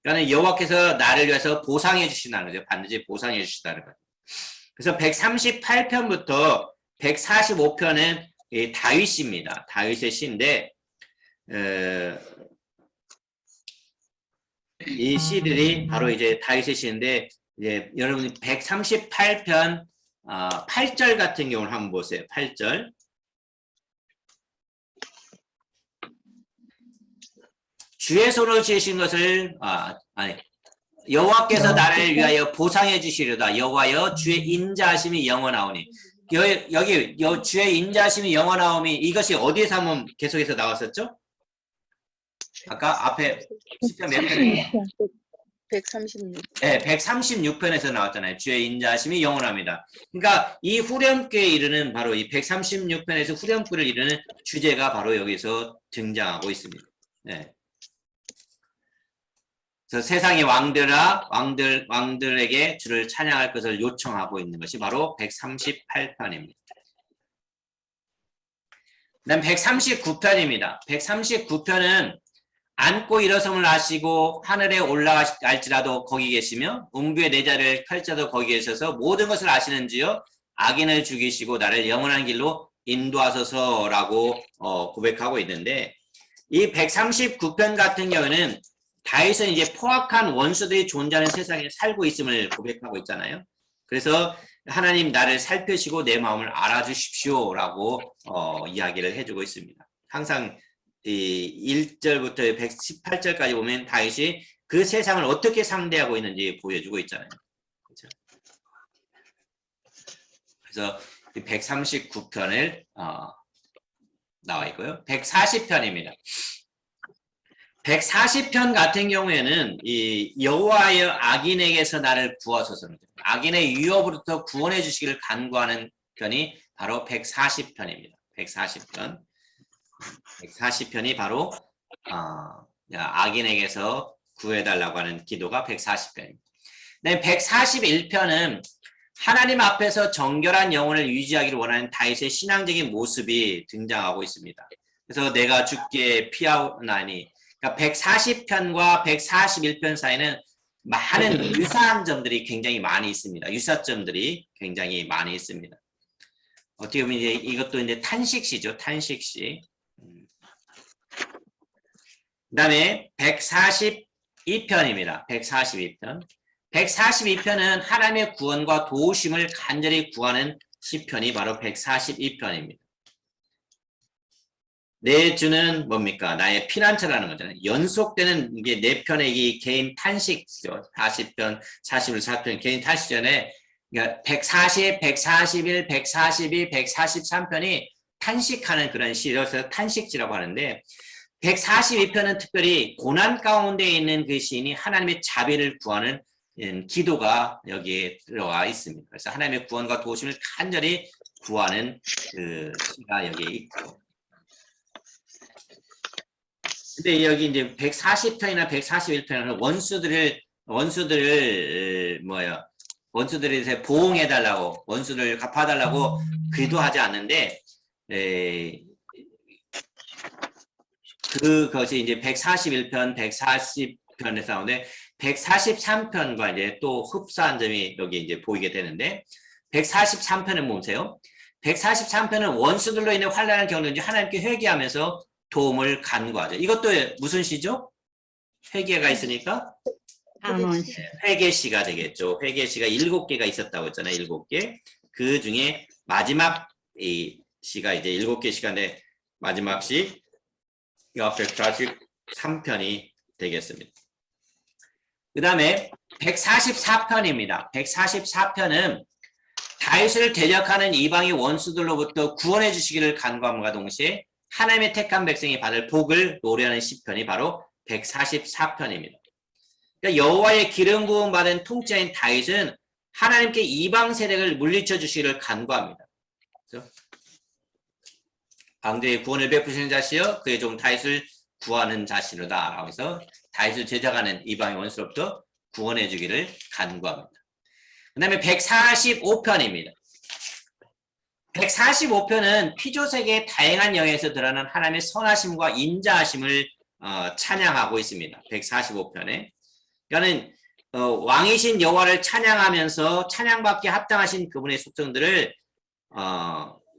그러니까 여호와께서 나를 위해서 보상해 주신다는 거죠. 반드시 보상해 주신다는 거죠. 그래서 138편부터 145편은 다윗입니다. 다윗의 시인데 이 시들이 바로 이제 다윗의 시인데 이제 여러분이 138편 8절 같은 경우를 한번 보세요. 8절. 주의 손으로 지으신 것을 여호와께서 나를 위하여 보상해 주시려다. 여호와여 주의 인자하심이 영원하오니. 여기 주의 인자하심이 영원하오니 이것이 어디에서 한번 계속해서 나왔었죠? 아까 앞에 시편 몇 편이에요? 136. 네, 136편에서 나왔잖아요. 주의 인자하심이 영원합니다. 그러니까 이 후렴구에 이르는 바로 이 136편에서 후렴구를 이르는 주제가 바로 여기서 등장하고 있습니다. 네. 그래서 세상의 왕들에게 주를 찬양할 것을 요청하고 있는 것이 바로 138편입니다. 그다음 139편입니다. 139편은 앉고 일어섬을 하시고 하늘에 올라갈지라도 거기 계시며 음부의 내 자리를 펼쳐도 거기 계셔서 모든 것을 아시는지요 악인을 죽이시고 나를 영원한 길로 인도하소서라고 고백하고 있는데 이 139편 같은 경우는 다윗은 이제 포악한 원수들이 존재하는 세상에 살고 있음을 고백하고 있잖아요. 그래서 하나님 나를 살피시고 내 마음을 알아주십시오라고 이야기를 해주고 있습니다. 항상 이 1절부터 118절까지 보면 다윗이 그 세상을 어떻게 상대하고 있는지 보여주고 있잖아요. 그렇죠? 그래서 139편을 나와 있고요. 140편입니다. 140편 같은 경우에는 이 여호와여 악인에게서 나를 구하소서, 악인의 위협으로부터 구원해 주시기를 간구하는 편이 바로 140편입니다. 140편. 140편이 바로 악인에게서 구해달라고 하는 기도가 140편입니다. 네, 141편은 하나님 앞에서 정결한 영혼을 유지하기를 원하는 다윗의 신앙적인 모습이 등장하고 있습니다. 그래서 내가 죽게 피하나니, 그러니까 140편과 141편 사이는 많은 유사한 점들이 굉장히 많이 있습니다. 유사점들이 굉장히 많이 있습니다. 어떻게 보면 이제 이것도 이제 탄식시죠, 탄식시. 그 다음에 142편입니다. 142편. 142편은 하나님의 구원과 도우심을 간절히 구하는 시편이 바로 142편입니다. 내 주는 뭡니까? 나의 피난처라는 거잖아요. 연속되는 이게 네 편의 이 개인 탄식이죠. 40편, 41, 4편 개인 탄식 전에 그러니까 140, 141, 142, 143편이 탄식하는 그런 시여서 탄식지라고 하는데 142편은 특별히 고난 가운데 있는 그 시인이 하나님의 자비를 구하는 기도가 여기에 들어가 있습니다. 그래서 하나님의 구원과 도우심을 간절히 구하는 그 시가 여기에 있고. 근데 여기 이제 140편이나 141편은 원수들에 대해 보응해달라고, 원수를 갚아달라고 기도하지 않는데, 그것이 이제 141편, 140편에서 나오는데, 143편과 이제 또 흡사한 점이 여기 이제 보이게 되는데, 143편은 보세요. 143편은 원수들로 인해 환난을 겪는지 하나님께 회개하면서 도움을 간구하죠. 이것도 무슨 시죠? 회개가 있으니까 안원시. 회개시가 되겠죠. 회개시가 7개가 있었다고 했잖아요. 7개. 그 중에 마지막 이 시가 이제 7개 시간에 마지막 시 143편이 되겠습니다. 그 다음에 144편입니다. 144편은 다윗을 대적하는 이방의 원수들로부터 구원해 주시기를 간구함과 동시에 하나님의 택한 백성이 받을 복을 노래하는 시편이 바로 144편입니다. 그러니까 여호와의 기름 부음 받은 통치자인 다윗은 하나님께 이방 세력을 물리쳐 주시기를 간구합니다. 그렇죠? 방주의 구원을 베푸시는 자시여 그의 종 다윗을 구하는 자시로다 라고 해서 다윗을 제작하는 이방의 원수로부터 구원해 주기를 간구합니다. 그 다음에 145편입니다. 145편은 피조세계의 다양한 영역에서 드러난 하나님의 선하심과 인자하심을 찬양하고 있습니다. 145편에. 그러니까는 왕이신 여호와를 찬양하면서 찬양받기에 합당하신 그분의 속성들을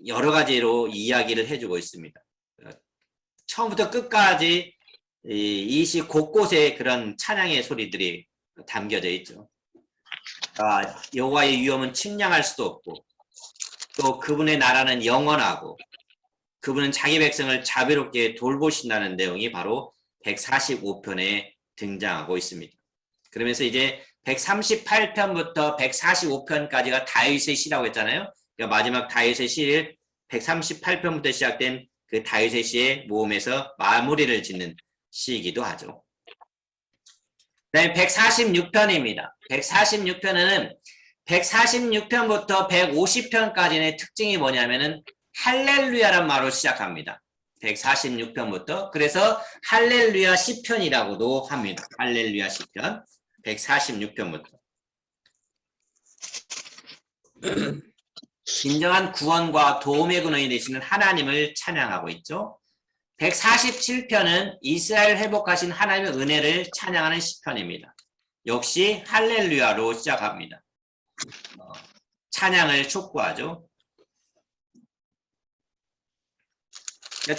여러 가지로 이야기를 해주고 있습니다. 처음부터 끝까지 이 시 곳곳에 그런 찬양의 소리들이 담겨져 있죠. 여호와의 위엄은 침략할 수도 없고 또 그분의 나라는 영원하고 그분은 자기 백성을 자비롭게 돌보신다는 내용이 바로 145편에 등장하고 있습니다. 그러면서 이제 138편부터 145편까지가 다윗의 시라고 했잖아요. 그러니까 마지막 다윗의 시를 138편부터 시작된 그 다윗의 시의 모음에서 마무리를 짓는 시이기도 하죠. 그 다음에 146편입니다. 146편은 146편부터 150편까지의 특징이 뭐냐면은 할렐루야란 말로 시작합니다. 146편부터. 그래서 할렐루야 시편이라고도 합니다. 할렐루야 시편. 146편부터. 진정한 구원과 도움의 근원이 되시는 하나님을 찬양하고 있죠. 147편은 이스라엘 회복하신 하나님의 은혜를 찬양하는 시편입니다. 역시 할렐루야로 시작합니다. 찬양을 촉구하죠.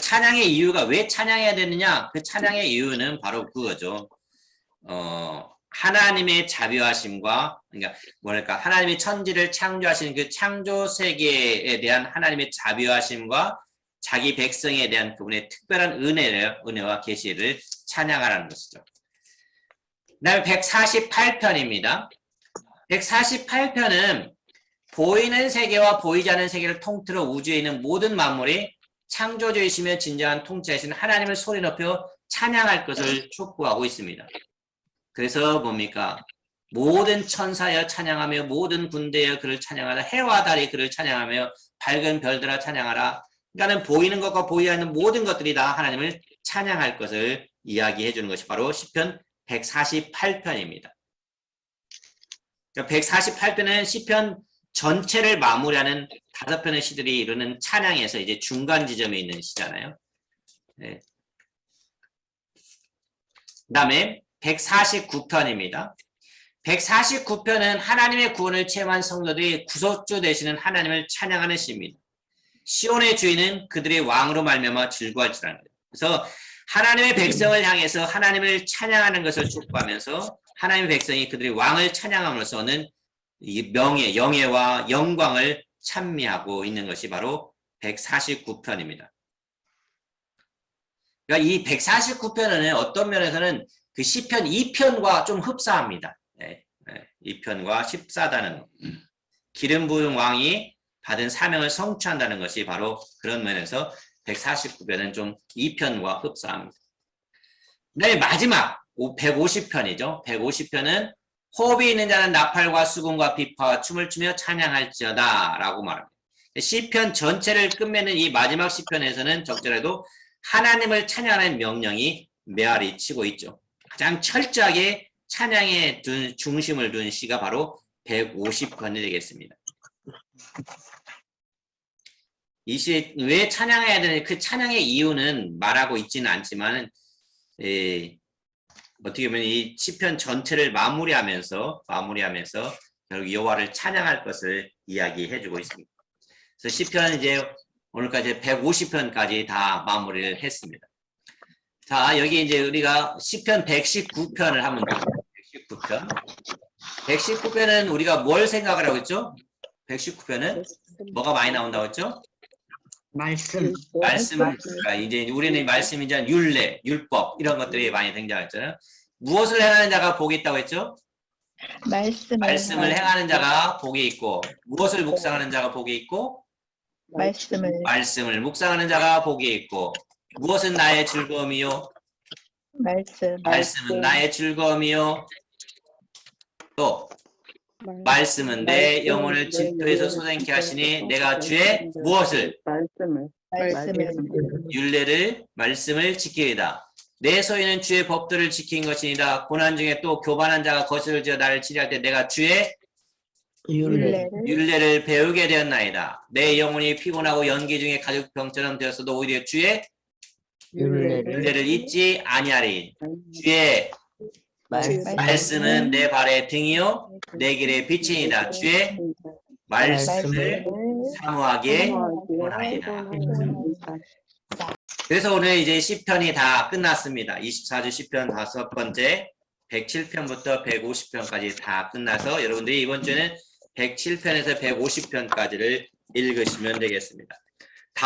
찬양의 이유가 왜 찬양해야 되느냐? 그 찬양의 이유는 바로 그거죠. 하나님의 자비하심과 그러니까 뭐랄까 하나님의 천지를 창조하신 그 창조 세계에 대한 하나님의 자비하심과 자기 백성에 대한 그분의 특별한 은혜와 계시를 찬양하라는 것이죠. 그다음에 148편입니다. 148편은 보이는 세계와 보이지 않는 세계를 통틀어 우주에 있는 모든 만물이 창조주이시며 진정한 통치하신 하나님을 소리 높여 찬양할 것을 촉구하고 있습니다. 그래서 뭡니까? 모든 천사여 찬양하며 모든 군대여 그를 찬양하라. 해와 달이 그를 찬양하며 밝은 별들아 찬양하라. 그러니까는 보이는 것과 보이지 않는 모든 것들이 다 하나님을 찬양할 것을 이야기해 주는 것이 바로 시편 148편입니다. 148편은 시편 전체를 마무리하는 5편의 시들이 이루는 찬양에서 이제 중간 지점에 있는 시잖아요. 네. 그 다음에 149편입니다. 149편은 하나님의 구원을 체험한 성도들이 구속주 되시는 하나님을 찬양하는 시입니다. 시온의 주인은 그들의 왕으로 말미암아 즐거워할지라는 거예요. 그래서 하나님의 백성을 향해서 하나님을 찬양하는 것을 촉구하면서 하나님의 백성이 그들의 왕을 찬양함으로써는 이 영예와 영광을 찬미하고 있는 것이 바로 149편입니다. 그러니까 이 149편은 어떤 면에서는 그 시편 2편과 좀 흡사합니다. 2편과 14다는 기름 부은 왕이 받은 사명을 성취한다는 것이 바로 그런 면에서 149편은 좀 2편과 흡사합니다. 네, 마지막 150편이죠. 150편은 호흡이 있는 자는 나팔과 수금과 비파와 춤을 추며 찬양할지어다 라고 말합니다. 시편 전체를 끝맺는 이 마지막 시편에서는 적절해도 하나님을 찬양하는 명령이 메아리 치고 있죠. 가장 철저하게 찬양에 중심을 둔 시가 바로 150편이 되겠습니다. 이 시 왜 찬양해야 되는 그 찬양의 이유는 말하고 있지는 않지만 어떻게 보면 이 시편 전체를 마무리하면서 결국 여호와를 찬양할 것을 이야기해주고 있습니다. 그래서 시편 이제 오늘까지 150편까지 다 마무리를 했습니다. 자, 여기 이제 우리가 시편 119편을 한번 볼게요. 119편. 119편은 우리가 뭘 생각을 하고 있죠? 119편은 뭐가 많이 나온다고 했죠? 말씀. 그러니까 이제 우리는 말씀이자 율례, 율법 이런 것들이 많이 등장했잖아요. 무엇을 행하는 자가 복이 있다고 했죠? 말씀을 행하는 자가 복이 있고, 무엇을 묵상하는 자가 복이 있고, 말씀을 묵상하는 자가 복이 있고, 무엇은 나의 즐거움이요? 말씀은 나의 즐거움이요. 또 말씀은 내 영혼을 질투에서 솟아나게 하시니 내가 주의 무엇을? 율례를 말씀을 지키리다. 내 소유는 주의 법도를 지킨 것이니라. 고난 중에 또 교만한 자가 거스를 지어 나를 치리할 때 내가 주의 율례를 배우게 되었나이다. 내 영혼이 피곤하고 연기 중에 가죽병처럼 되었어도 오히려 주의 율례를 잊지 아니하리. 주의 말씀은 내 발의 등이요 내 길의 빛이니라. 주의 말씀을 사모하게 원하리라. 그래서 오늘 이제 시편이 다 끝났습니다. 24주 시편 5번째 107편부터 150편까지 다 끝나서 여러분들이 이번 주에는 107편에서 150편까지를 읽으시면 되겠습니다.